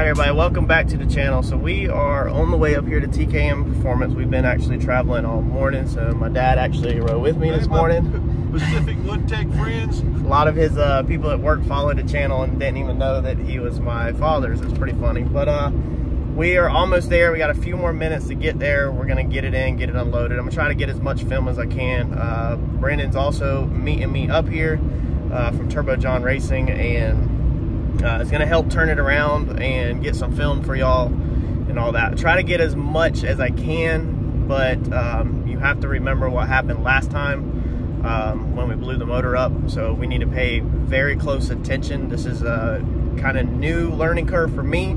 everybody, welcome back to the channel. So we are on the way up here to TKM Performance. We've been actually traveling all morning, so my dad actually rode with me this morning. Pacific Wood Tech friends. A lot of his people at work followed the channel and didn't even know that he was my father's. It's pretty funny, but we are almost there. We got a few more minutes to get there. We're gonna get it in, get it unloaded. I'm gonna try to get as much film as I can. Brandon's also meeting me up here from Turbo John Racing, and it's gonna help turn it around and get some film for y'all and all that. Try to get as much as I can, but you have to remember what happened last time when we blew the motor up. So we need to pay very close attention. This is a kind of new learning curve for me.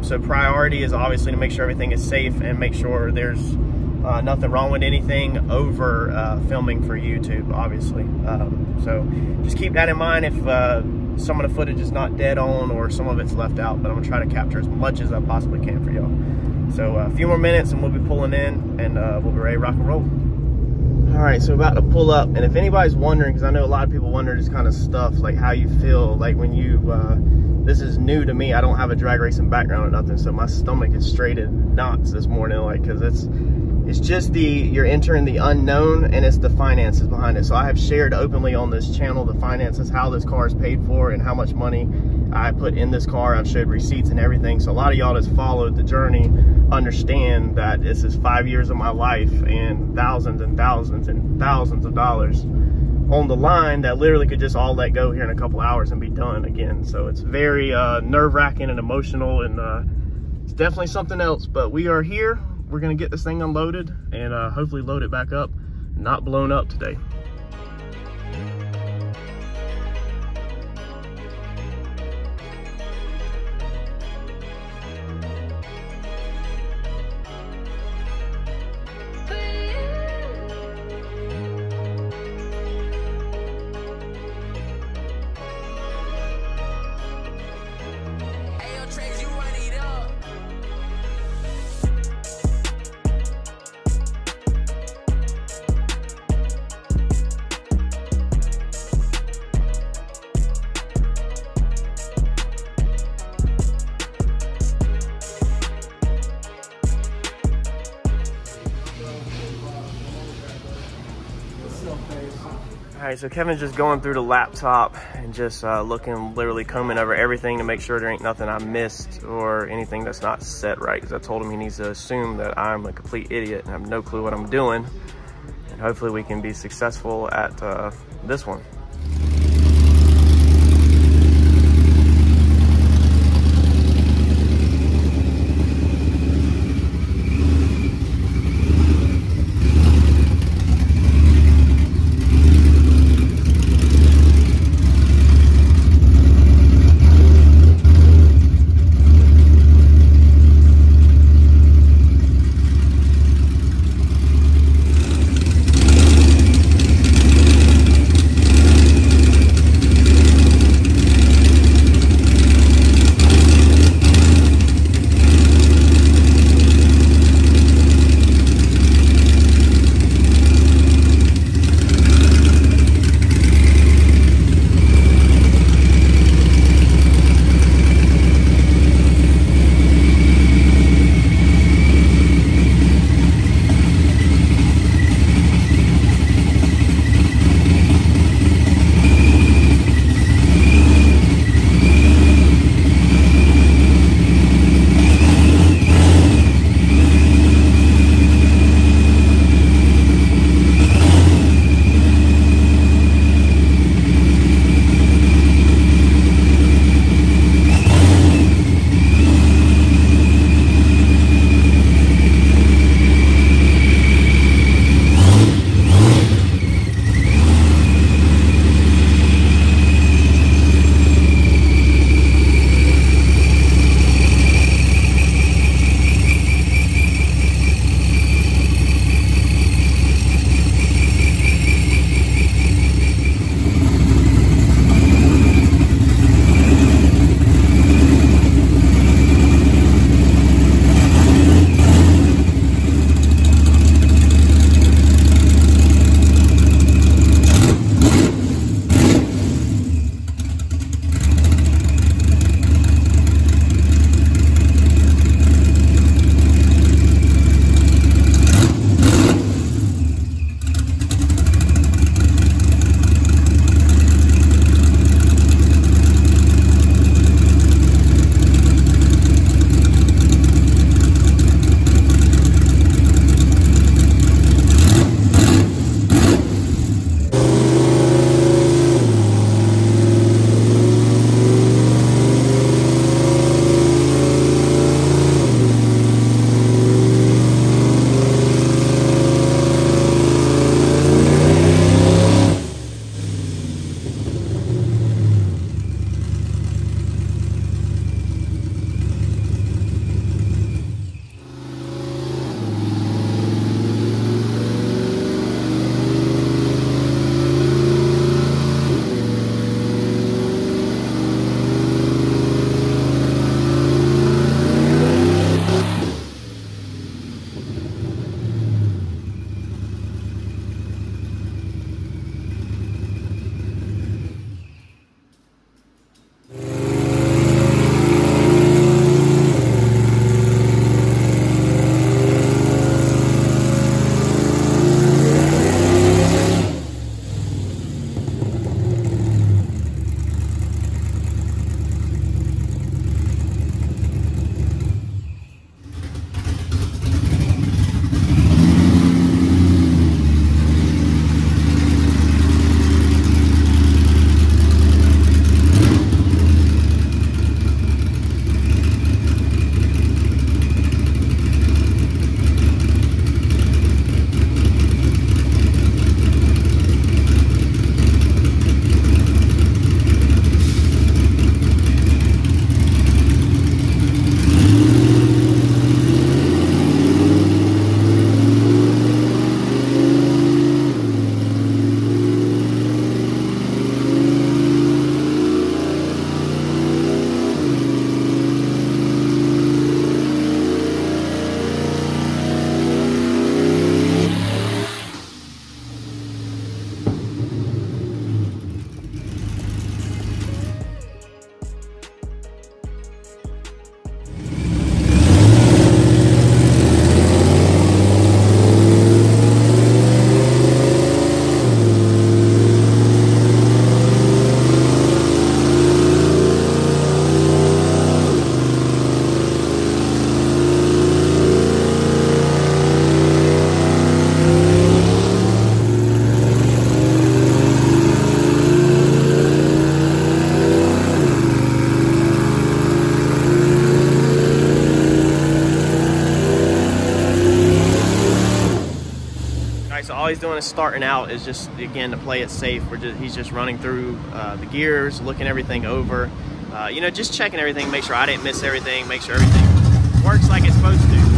So priority is obviously to make sure everything is safe and make sure there's nothing wrong with anything over filming for YouTube, obviously. So just keep that in mind if some of the footage is not dead on or some of it's left out, but I'm gonna try to capture as much as I possibly can for y'all. So a few more minutes and we'll be pulling in, and we'll be ready to rock and roll. All right, so about to pull up, and if anybody's wondering, because I know a lot of people wonder this kind of stuff, like how you feel, like when you, this is new to me. I don't have a drag racing background or nothing, so my stomach is straight in knots this morning, like, because it's just you're entering the unknown, and it's the finances behind it. So I have shared openly on this channel the finances, how this car is paid for and how much money I put in this car. I've showed receipts and everything. So a lot of y'all that's followed the journey understand that this is 5 years of my life and thousands and thousands and thousands of dollars on the line that literally could just all let go here in a couple hours and be done again. So it's very nerve-wracking and emotional, and it's definitely something else, but we are here. We're gonna get this thing unloaded and hopefully load it back up, not blown up today. All right, so Kevin's just going through the laptop and just looking, literally combing over everything to make sure there ain't nothing I missed or anything that's not set right, because I told him he needs to assume that I'm a complete idiot and have no clue what I'm doing, and hopefully we can be successful at this one. he's doing is starting out is just, again, to play it safe. He's just running through the gears, looking everything over, you know, just checking everything, make sure I didn't miss everything, make sure everything works like it's supposed to.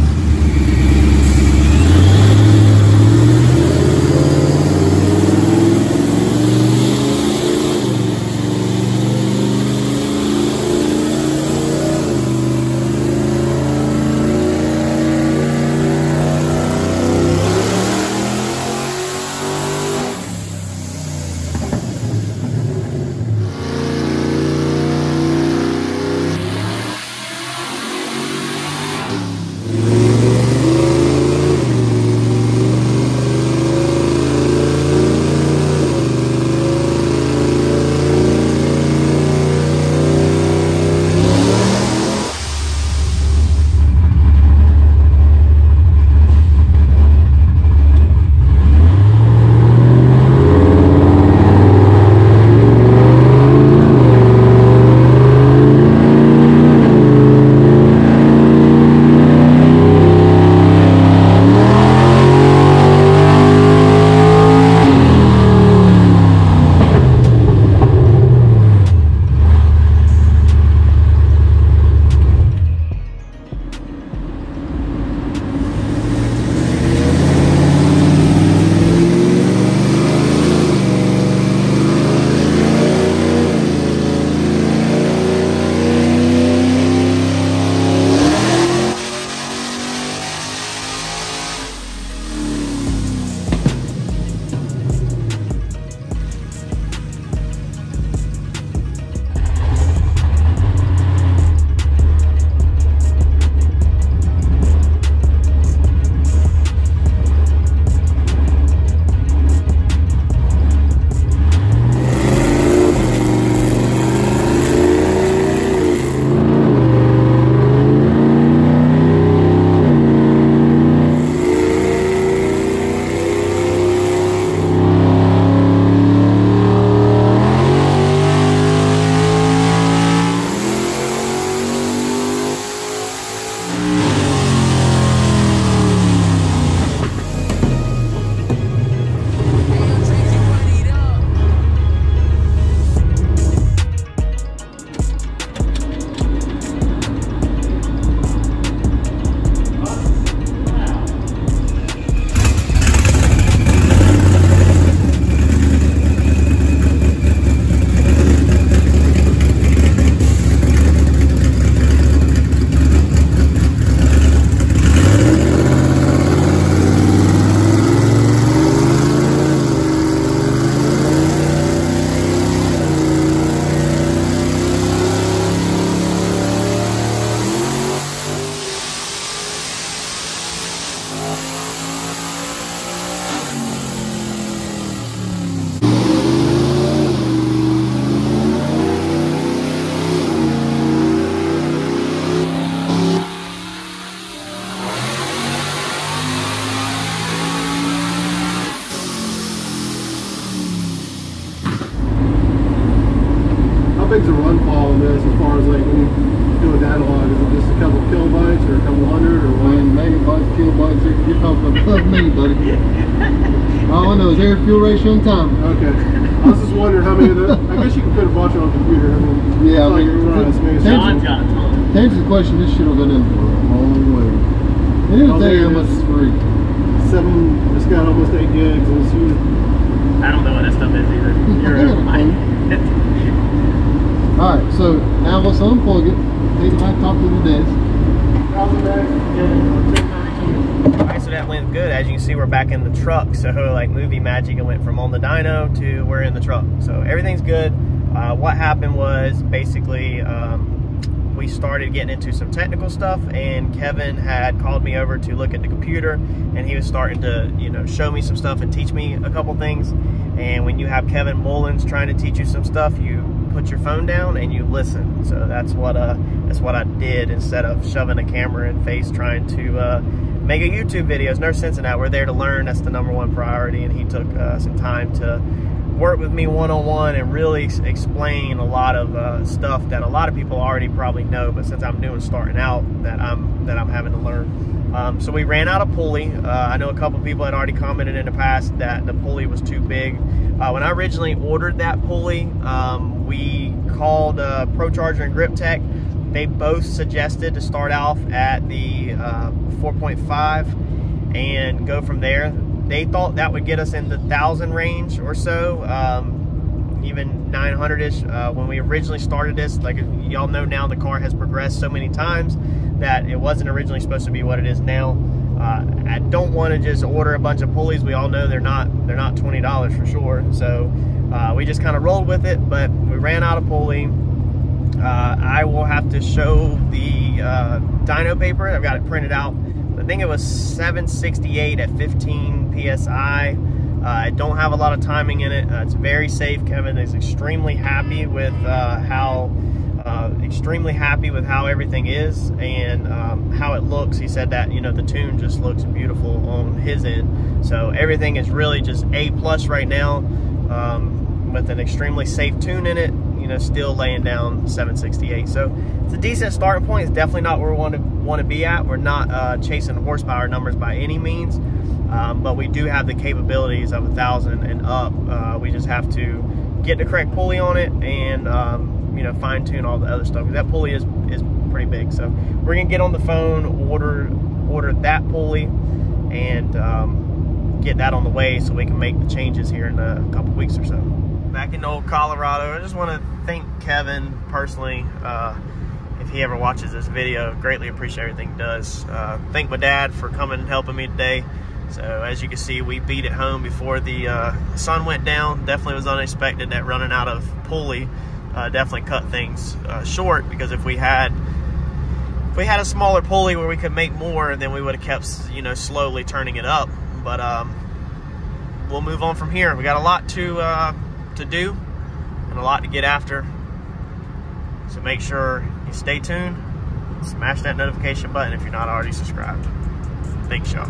big's a run fall on this as far as like when you do a analog? Is it just a couple kilobytes or a couple hundred or what? Megabytes, kilobytes, you're talking above me, buddy. All I know is air fuel ratio and time. Okay. I was just wondering how many of the, I guess you can put a bunch on a computer. I mean, yeah, I mean, to answer the question, this shit will go down for a long way. And it'll tell you how much it's free. It's got almost 8 gigs and it's huge. I don't know what that stuff is either. Alright, so now let's unplug it, take the laptop to the desk. How's the desk? Alright, so that went good. As you can see, we're back in the truck. So like movie magic, it went from on the dyno to we're in the truck. So everything's good. What happened was basically we started getting into some technical stuff, and Kevin had called me over to look at the computer, and he was starting to, you know, show me some stuff and teach me a couple things. And when you have Kevin Mullins trying to teach you some stuff, you put your phone down and you listen. So that's what I did instead of shoving a camera in face trying to make a YouTube video. There's no sense in that. We're there to learn. That's the #1 priority. And he took some time to work with me one-on-one and really explain a lot of stuff that a lot of people already probably know, but since I'm new and starting out, that I'm having to learn. So we ran out of pulley. I know a couple people had already commented in the past that the pulley was too big. When I originally ordered that pulley, we called Procharged and Grip Tech. They both suggested to start off at the 4.5 and go from there. They thought that would get us in the 1,000 range or so, even 900-ish. When we originally started this, like y'all know now, the car has progressed so many times that it wasn't originally supposed to be what it is now. I don't want to just order a bunch of pulleys. We all know they're not $20 for sure. So we just kind of rolled with it, but we ran out of pulley. I will have to show the dyno paper. I've got it printed out. I think it was 768 at 15 PSI. I don't have a lot of timing in it. It's very safe. Kevin is extremely happy with how everything is and how it looks. He said that, you know, the tune just looks beautiful on his end. So everything is really just A+ right now, with an extremely safe tune in it. You know, still laying down 768. So it's a decent starting point. It's definitely not where we want to be at. We're not chasing horsepower numbers by any means, but we do have the capabilities of 1,000 and up. We just have to get the correct pulley on it and you know, fine tune all the other stuff. That pulley is pretty big. So we're gonna get on the phone, order that pulley, and get that on the way so we can make the changes here in a couple weeks or so. Back in old Colorado, I just want to thank Kevin personally. If he ever watches this video, greatly appreciate everything he does. Thank my dad for coming and helping me today. So as you can see, we beat it home before the sun went down. Definitely was unexpected that running out of pulley definitely cut things short, because if we had a smaller pulley where we could make more, then we would have kept, you know, slowly turning it up. But we'll move on from here. We got a lot to do and a lot to get after, so make sure you stay tuned, smash that notification button if you're not already subscribed. Thanks, y'all.